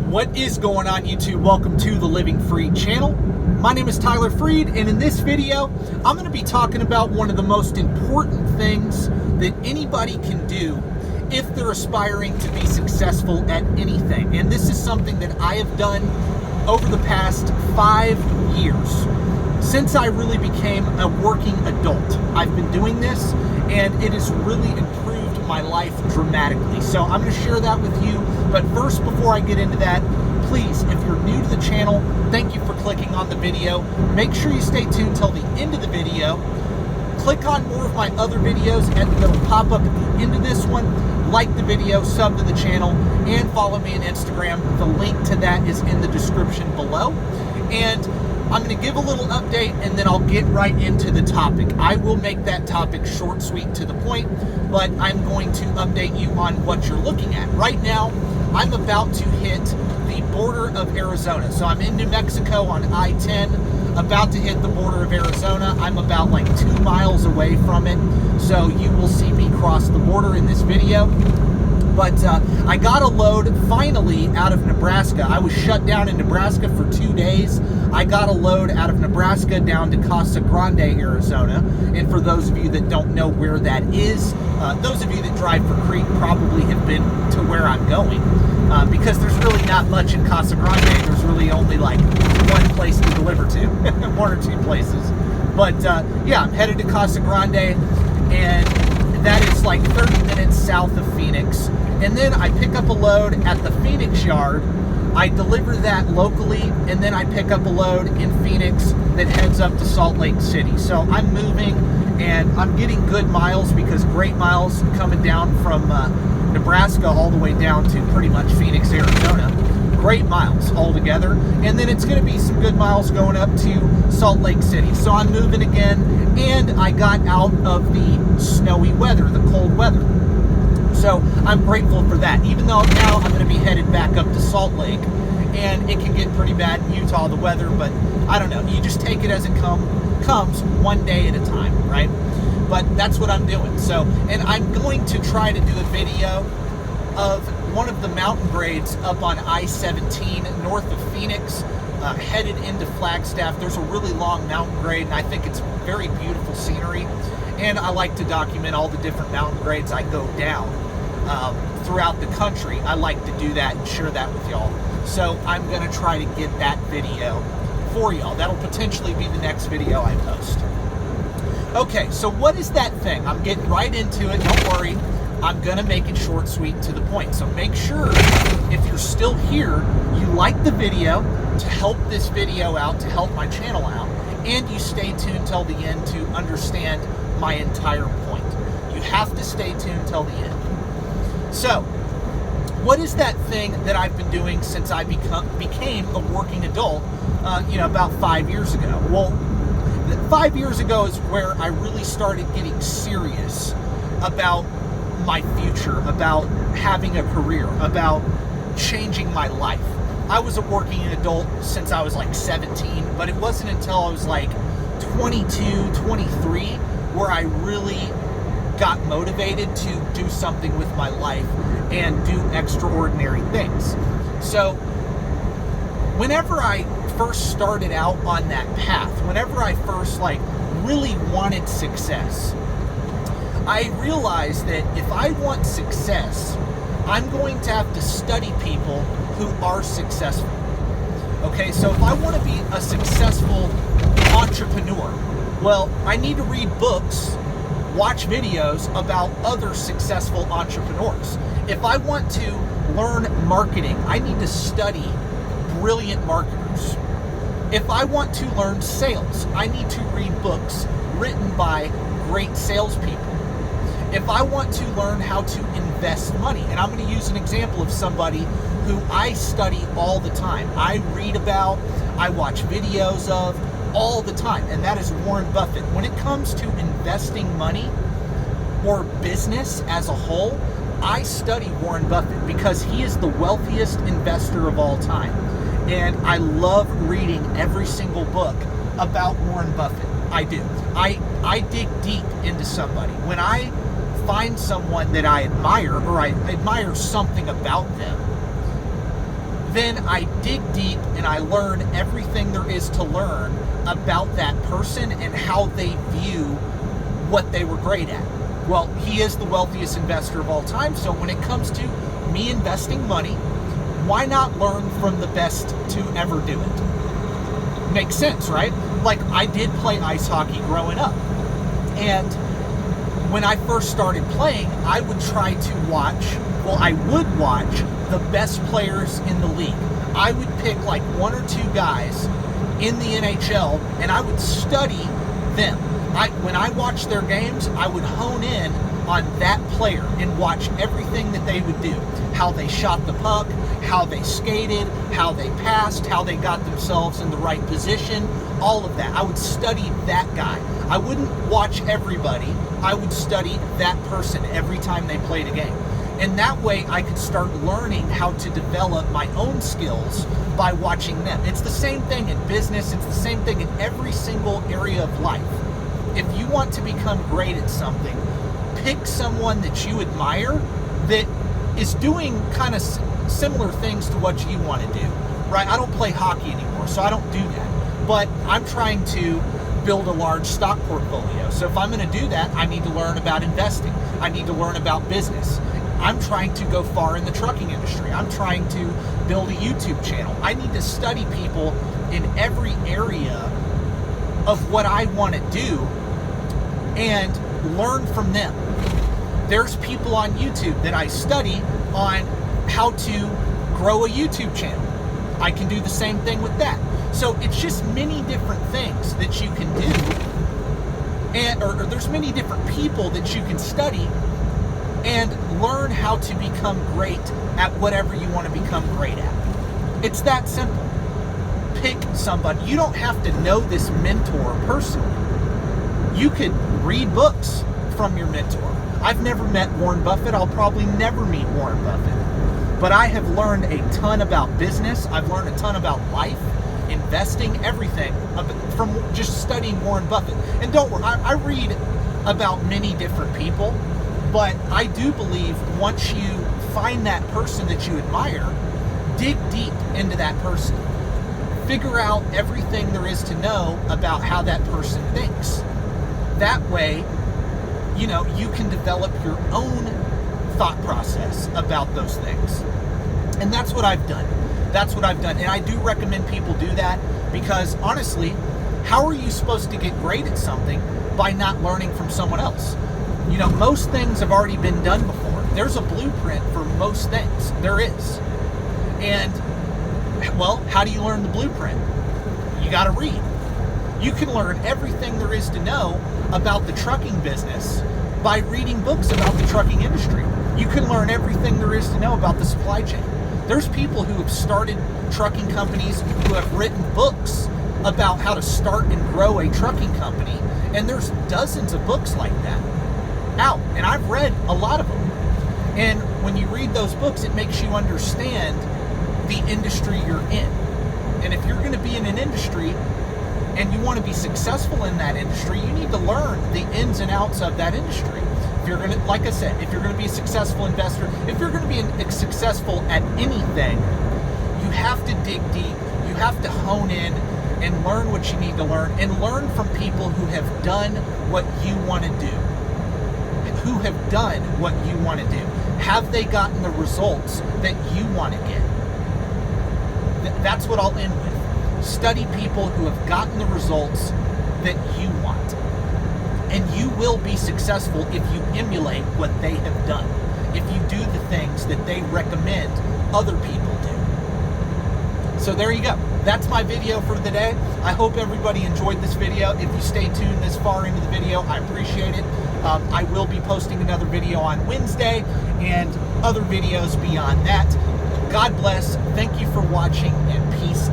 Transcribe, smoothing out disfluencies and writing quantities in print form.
What is going on, YouTube? Welcome to the Living Free channel. My name is Tyler Freed, and in this video, I'm going to be talking about one of the most important things that anybody can do if they're aspiring to be successful at anything. And this is something that I have done over the past 5 years. Since I really became a working adult, I've been doing this, and it has really improved my life dramatically. So I'm going to share that with you. But first, before I get into that, please, if you're new to the channel, thank you for clicking on the video. Make sure you stay tuned till the end of the video. Click on more of my other videos, and it'll pop up at the end of this one. Like the video, sub to the channel, and follow me on Instagram. The link to that is in the description below. And I'm going to give a little update, and then I'll get right into the topic. I will make that topic short, sweet, to the point, but I'm going to update you on what you're looking at. Right now, I'm about to hit the border of Arizona. So I'm in New Mexico on I-10, about to hit the border of Arizona. I'm about like 2 miles away from it, so you will see me cross the border in this video. But I got a load finally out of Nebraska. I was shut down in Nebraska for 2 days. I got a load out of Nebraska down to Casa Grande, Arizona. And for those of you that don't know where that is, those of you that drive for Crete probably have been to where I'm going. Because there's really not much in Casa Grande. There's really only like one place to deliver to, 1 or 2 places. But yeah, I'm headed to Casa Grande, and that is like 30 minutes south of Phoenix. And then I pick up a load at the Phoenix yard. I deliver that locally, and then I pick up a load in Phoenix that heads up to Salt Lake City. So I'm moving, and I'm getting good miles, because great miles coming down from Nebraska all the way down to pretty much Phoenix, Arizona. Great miles altogether. And then it's going to be some good miles going up to Salt Lake City. So I'm moving again, and I got out of the snowy weather, the cold weather. So I'm grateful for that, even though now I'm going to be headed back up to Salt Lake, and it can get pretty bad in Utah, the weather, but I don't know. You just take it as it comes one day at a time, right? But that's what I'm doing. So, and I'm going to try to do a video of one of the mountain grades up on I-17 north of Phoenix, headed into Flagstaff. There's a really long mountain grade, and I think it's very beautiful scenery. And I like to document all the different mountain grades I go down throughout the country. I like to do that and share that with y'all. So I'm going to try to get that video for y'all. That'll potentially be the next video I post. Okay, so what is that thing? I'm getting right into it. Don't worry. I'm going to make it short, sweet, to the point. So make sure, if you're still here, you like the video to help this video out, to help my channel out, and you stay tuned till the end to understand my entire point. You have to stay tuned till the end. So, what is that thing that I've been doing since I became a working adult, about 5 years ago? Well, 5 years ago is where I really started getting serious about my future, about having a career, about changing my life. I was a working adult since I was like 17, but it wasn't until I was like 22, 23 where I really got motivated to do something with my life and do extraordinary things. So whenever I first started out on that path, whenever I first really wanted success, I realized that if I want success, I'm going to have to study people who are successful. Okay, so if I want to be a successful entrepreneur, well, I need to read books, watch videos about other successful entrepreneurs. If I want to learn marketing, I need to study brilliant marketers. If I want to learn sales, I need to read books written by great salespeople. If I want to learn how to invest money, and I'm going to use an example of somebody who I study all the time, I read about, I watch videos of all the time, and that is Warren Buffett. When it comes to investing money or business as a whole, I study Warren Buffett because he is the wealthiest investor of all time. And I love reading every single book about Warren Buffett. I do. I dig deep into somebody. When I find someone that I admire, or I admire something about them, then I dig deep and I learn everything there is to learn about that person and how they view what they were great at. Well, he is the wealthiest investor of all time, so when it comes to me investing money, why not learn from the best to ever do it? Makes sense, right? Like, I did play ice hockey growing up, and when I first started playing, I would try to watch, I would watch the best players in the league. I would pick like one or two guys in the NHL, and I would study them. When I watched their games, I would hone in on that player and watch everything that they would do. How they shot the puck, how they skated, how they passed, how they got themselves in the right position, all of that. I would study that guy. I wouldn't watch everybody. I would study that person every time they played a game. And that way I could start learning how to develop my own skills by watching them. It's the same thing in business. It's the same thing in every single area of life. If you want to become great at something, pick someone that you admire that is doing kind of similar things to what you want to do, right? I don't play hockey anymore, so I don't do that. But I'm trying to build a large stock portfolio. So if I'm going to do that, I need to learn about investing. I need to learn about business. I'm trying to go far in the trucking industry. I'm trying to build a YouTube channel. I need to study people in every area of what I want to do and learn from them. There's people on YouTube that I study on how to grow a YouTube channel. I can do the same thing with that. So it's just many different things that you can do, and or there's many different people that you can study and learn how to become great at whatever you want to become great at. It's that simple. Pick somebody. You don't have to know this mentor personally. You could read books from your mentor. I've never met Warren Buffett. I'll probably never meet Warren Buffett. But I have learned a ton about business. I've learned a ton about life, investing, everything from just studying Warren Buffett. And don't worry, I read about many different people, but I do believe once you find that person that you admire, dig deep into that person. Figure out everything there is to know about how that person thinks. That way, you can develop your own thought process about those things. And that's what I've done. And I do recommend people do that because honestly, how are you supposed to get great at something by not learning from someone else? Most things have already been done before. There's a blueprint for most things. There is. And, how do you learn the blueprint? You got to read. You can learn everything there is to know about the trucking business by reading books about the trucking industry. You can learn everything there is to know about the supply chain. There's people who have started trucking companies who have written books about how to start and grow a trucking company, and there's dozens of books like that out, and I've read a lot of them. And when you read those books, it makes you understand the industry you're in. And if you're going to be in an industry and you want to be successful in that industry, you need to learn the ins and outs of that industry. If you're going to, like I said, if you're going to be a successful investor, if you're going to be successful at anything, you have to dig deep. You have to hone in and learn what you need to learn, and learn from people who have done what you want to do. Who have done what you want to do. Have they gotten the results that you want to get? That's what I'll end with. Study people who have gotten the results that you want. And you will be successful if you emulate what they have done. If you do the things that they recommend other people do. So there you go. That's my video for the day. I hope everybody enjoyed this video. If you stay tuned this far into the video, I appreciate it. I will be posting another video on Wednesday and other videos beyond that. God bless. Thank you for watching, and peace